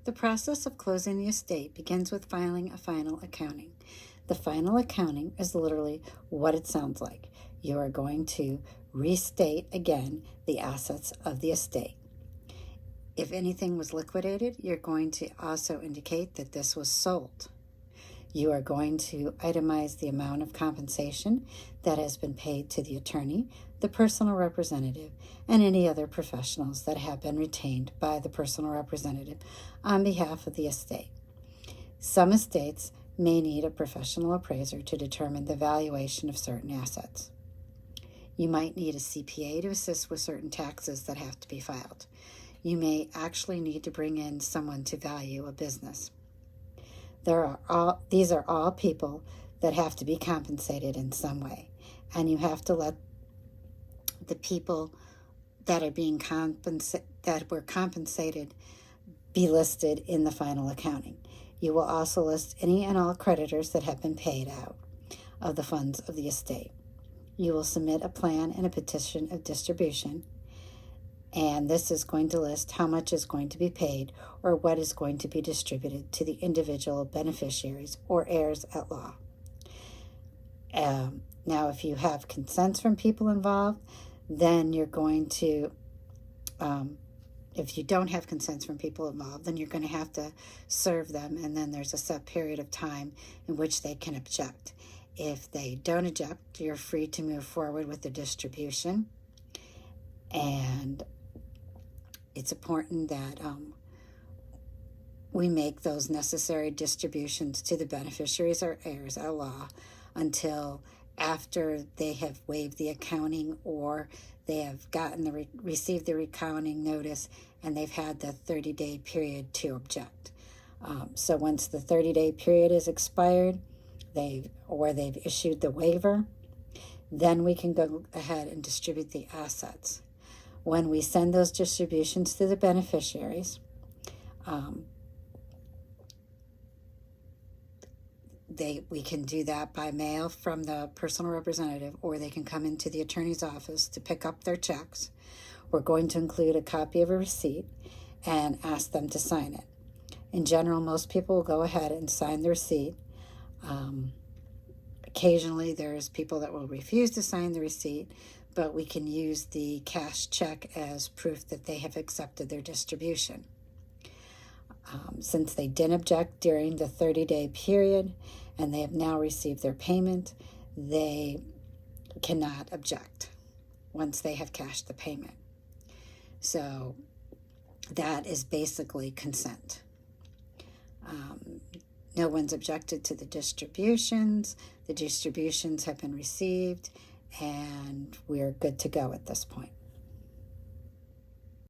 The process of closing the estate begins with filing a final accounting. The final accounting is literally what it sounds like. You are going to restate again the assets of the estate. If anything was liquidated, you're going to also indicate that this was sold. You are going to itemize the amount of compensation that has been paid to the attorney, the personal representative, and any other professionals that have been retained by the personal representative on behalf of the estate. Some estates may need a professional appraiser to determine the valuation of certain assets. You might need a CPA to assist with certain taxes that have to be filed. You may actually need to bring in someone to value a business. These are all people that have to be compensated in some way, and you have to let the people that are being that were compensated be listed in the final accounting. You will also list any and all creditors that have been paid out of the funds of the estate. You will submit a plan and a petition of distribution, and this is going to list how much is going to be paid or what is going to be distributed to the individual beneficiaries or heirs at law. Now, if you have consents from people involved, then you're going to, if you don't have consents from people involved, then you're going to have to serve them, and then there's a set period of time in which they can object. If they don't object, you're free to move forward with the distribution. And it's important that we make those necessary distributions to the beneficiaries or heirs at law until after they have waived the accounting or they have gotten received the recounting notice and they've had the 30-day period to object. So once the 30-day period is expired, they've issued the waiver, then we can go ahead and distribute the assets. When we send those distributions to the beneficiaries, we can do that by mail from the personal representative, or they can come into the attorney's office to pick up their checks. We're going to include a copy of a receipt and ask them to sign it. In general, most people will go ahead and sign the receipt. Occasionally, there's people that will refuse to sign the receipt, but we can use the cash check as proof that they have accepted their distribution. Since they didn't object during the 30-day period and they have now received their payment, they cannot object once they have cashed the payment. So that is basically consent. No one's objected to the distributions. The distributions have been received, and we're good to go at this point.